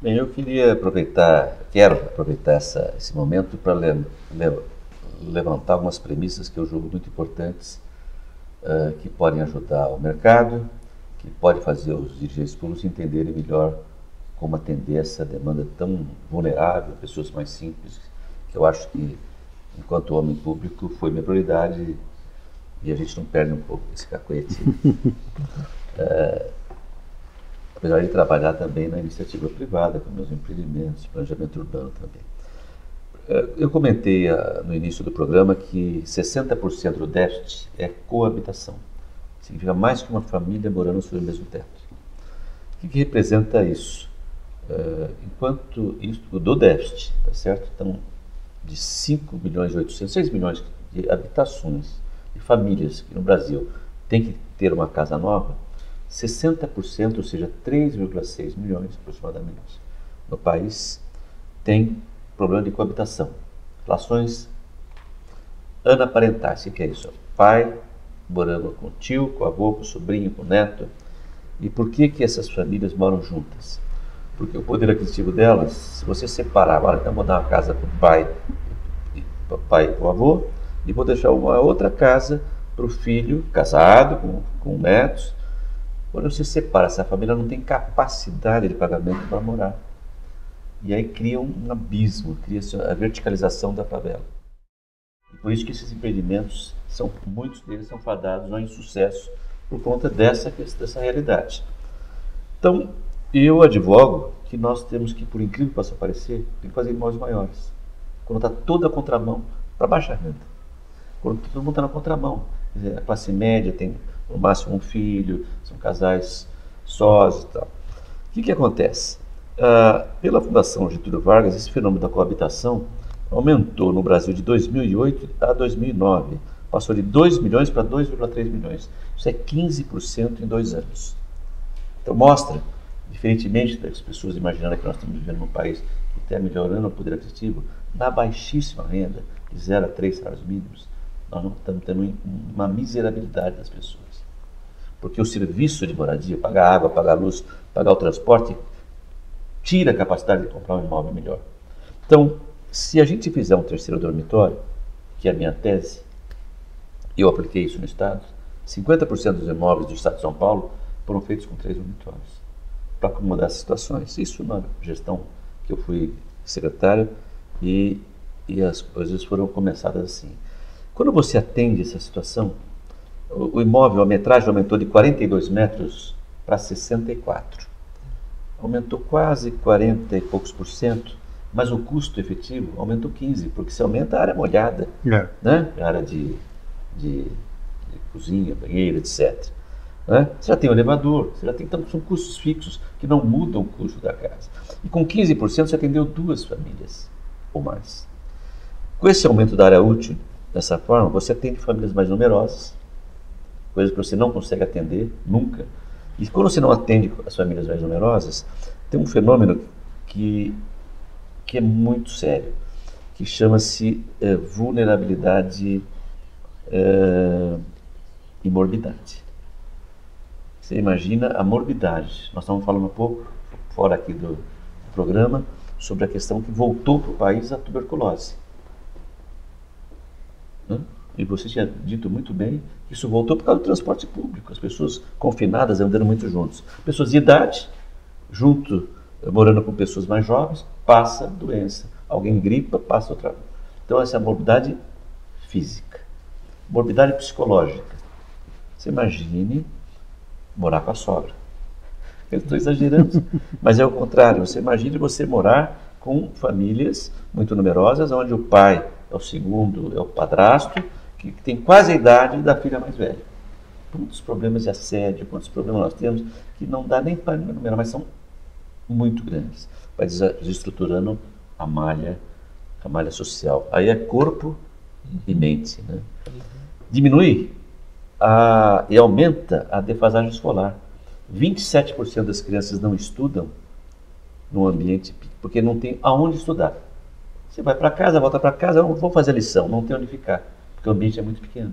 Bem, eu quero aproveitar esse momento para levantar algumas premissas que eu julgo muito importantes, que podem ajudar o mercado, que pode fazer os dirigentes públicos entenderem melhor como atender essa demanda tão vulnerável, pessoas mais simples, que eu acho que, enquanto homem público, foi minha prioridade e a gente não perde um pouco esse cacuete. Apesar de trabalhar também na iniciativa privada, com meus empreendimentos, planejamento urbano também. Eu comentei no início do programa que 60% do déficit é coabitação. Significa mais que uma família morando sob o mesmo teto. O que representa isso? Enquanto isso do déficit, tá certo? Então, de 5 milhões e 800, 6 milhões de habitações, de famílias que no Brasil tem que ter uma casa nova, 60%, ou seja, 3,6 milhões aproximadamente, no país tem problema de coabitação. Relações anaparentais, o que é isso? Pai morando com o tio, com o avô, com o sobrinho, com o neto. E por que essas famílias moram juntas? Porque o poder aquisitivo delas, se você separar, olha, então vou dar uma casa para o pai e para o avô, e vou deixar uma outra casa para o filho, casado, com netos. Quando você separa, essa família não tem capacidade de pagamento para morar. E aí cria um abismo, cria-se a verticalização da favela. E por isso que esses empreendimentos, muitos deles são fadados ao insucesso por conta dessa realidade. Então, eu advogo que nós temos que, por incrível que possa parecer, tem que fazer imóveis maiores. Quando está toda a contramão para baixa renda. Quando todo mundo está na contramão. Quer dizer, a classe média tem no máximo um filho, são casais sós e tal. O que acontece? Pela Fundação Getúlio Vargas, esse fenômeno da coabitação aumentou no Brasil de 2008 a 2009. Passou de 2 milhões para 2,3 milhões. Isso é 15% em 2 anos. Então mostra, diferentemente das pessoas imaginarem que nós estamos vivendo num país que está melhorando o poder aquisitivo, na baixíssima renda, de 0 a 3 salários mínimos, nós não estamos tendo uma miserabilidade das pessoas. Porque o serviço de moradia, pagar água, pagar luz, pagar o transporte, tira a capacidade de comprar um imóvel melhor. Então, se a gente fizer um terceiro dormitório, que é a minha tese, eu apliquei isso no Estado, 50% dos imóveis do Estado de São Paulo foram feitos com 3 dormitórios, para acomodar as situações. Isso na gestão que eu fui secretário e as coisas foram começadas assim. Quando você atende essa situação, o imóvel, a metragem aumentou de 42 metros para 64. Aumentou quase 40 e poucos por cento, mas o custo efetivo aumentou 15%, porque se aumenta a área molhada, né? A área de cozinha, banheiro, etc. Né? Você já tem o elevador, então são custos fixos que não mudam o custo da casa. E com 15% você atendeu 2 famílias ou mais. Com esse aumento da área útil, dessa forma, você atende famílias mais numerosas, coisas que você não consegue atender nunca. E quando você não atende as famílias mais numerosas, tem um fenômeno que é muito sério, que chama-se vulnerabilidade e morbidade. Você imagina a morbidade. Nós estamos falando um pouco, fora aqui do programa, sobre a questão que voltou para o país a tuberculose. Né? E você tinha dito muito bem que isso voltou por causa do transporte público. As pessoas confinadas andando muito juntos. Pessoas de idade, morando com pessoas mais jovens, passa doença. Alguém gripa, passa outra. Então essa é a morbidade física. Morbidade psicológica. Você imagine morar com a sogra. Eu estou exagerando, mas é o contrário. Você imagine você morar com famílias muito numerosas, onde o pai é o segundo, é o padrasto, que tem quase a idade da filha mais velha. Quantos problemas de assédio, quantos problemas nós temos, que não dá nem para enumerar, mas são muito grandes. Vai desestruturando a malha social. Aí é corpo e mente. Né? Diminui e aumenta a defasagem escolar. 27% das crianças não estudam no ambiente, porque não tem aonde estudar. Você vai para casa, volta para casa, não vou fazer a lição, não tem onde ficar, porque o ambiente é muito pequeno.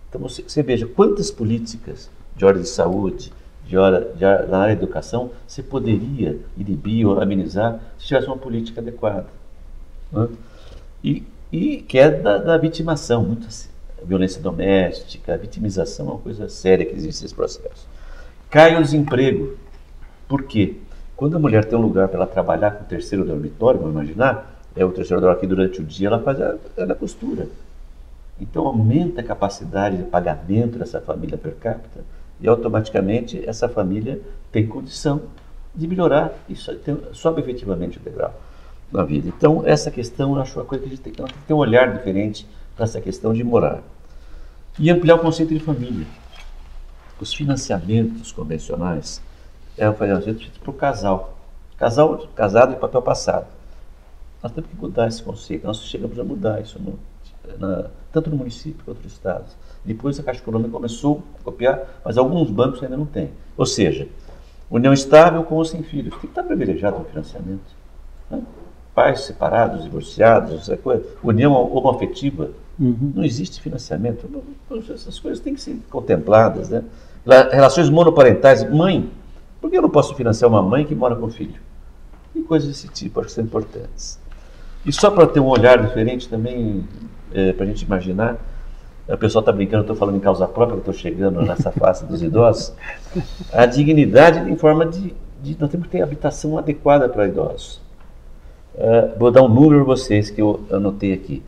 Então você veja quantas políticas de ordem de saúde, na área da educação, você poderia inibir ou amenizar se tivesse uma política adequada. Né? E que é da vitimação, muita violência doméstica, a vitimização é uma coisa séria que existe nesse processo. Cai o desemprego. Por quê? Quando a mulher tem um lugar para ela trabalhar com o terceiro dormitório, vamos imaginar, o terceiro dormitório aqui durante o dia, ela faz a costura. Então aumenta a capacidade de pagamento dessa família per capita e automaticamente essa família tem condição de melhorar e sobe efetivamente o degrau na vida. Então essa questão, eu acho uma coisa que a gente tem que ter um olhar diferente para essa questão de morar. E ampliar o conceito de família. Os financiamentos convencionais é feito para o casal. Casado de papel passado. Nós temos que mudar esse conceito. Nós chegamos a mudar isso tanto no município quanto nos estados. Depois a Caixa Econômica começou a copiar, mas alguns bancos ainda não têm. Ou seja, união estável com ou sem filhos. Tem que estar privilegiado no financiamento. Né? Pais separados, divorciados, essa coisa. União homoafetiva. Não existe financiamento. Essas coisas têm que ser contempladas. Né? Relações monoparentais. Mãe. Por que eu não posso financiar uma mãe que mora com o filho? E coisas desse tipo, acho que são importantes. E só para ter um olhar diferente também, para a gente imaginar, o pessoal está brincando, eu estou falando em causa própria, eu estou chegando nessa fase dos idosos, a dignidade em forma de nós temos que ter habitação adequada para idosos. Vou dar um número para vocês que eu anotei aqui.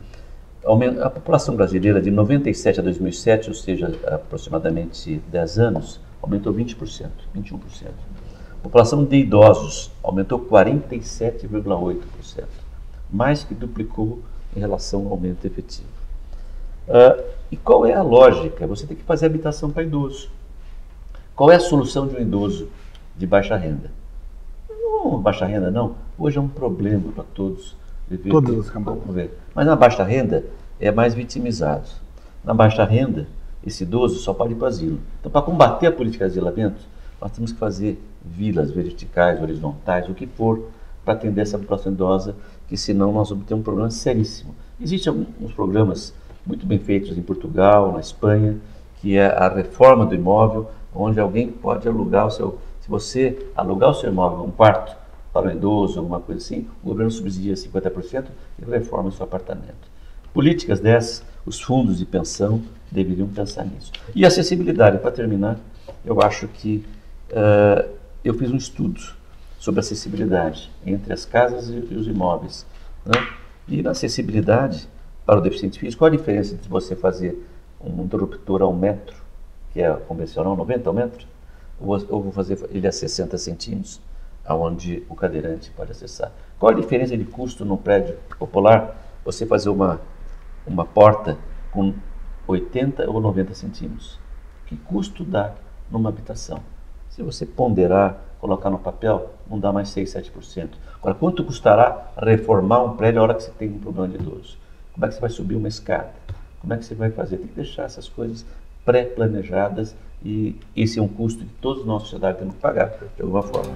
A população brasileira de 97 a 2007, ou seja, aproximadamente 10 anos, aumentou 20%, 21%. A população de idosos aumentou 47,8%, mais que duplicou em relação ao aumento efetivo. E qual é a lógica? Você tem que fazer habitação para idoso. Qual é a solução de um idoso de baixa renda? Não, baixa renda não. Hoje é um problema para todos. Todas as camadas. Mas na baixa renda é mais vitimizado. Na baixa renda, esse idoso só pode ir para o asilo. Então, para combater a política de asilamento, nós temos que fazer vilas verticais, horizontais, o que for, para atender essa população idosa, que senão nós vamos ter um problema seríssimo. Existem alguns programas muito bem feitos em Portugal, na Espanha, que é a reforma do imóvel, onde alguém pode alugar o seu... Se você alugar o seu imóvel, um quarto, para um idoso, alguma coisa assim, o governo subsidia 50% e reforma o seu apartamento. Políticas dessas, os fundos de pensão deveriam pensar nisso. E acessibilidade, para terminar, eu acho que eu fiz um estudo sobre acessibilidade entre as casas e os imóveis. Né? E na acessibilidade para o deficiente físico, qual a diferença entre você fazer um interruptor a 1 metro, que é convencional, 90 metros, ou vou fazer ele a 60 centímetros, aonde o cadeirante pode acessar? Qual a diferença de custo no prédio popular, você fazer uma porta com 80 ou 90 centímetros? Que custo dá numa habitação? Se você ponderar, colocar no papel, não dá mais 6, 7%. Agora, quanto custará reformar um prédio a hora que você tem um problema de idoso? Como é que você vai subir uma escada? Como é que você vai fazer? Tem que deixar essas coisas pré-planejadas e esse é um custo que todos nós, sociedade, temos que pagar, de alguma forma.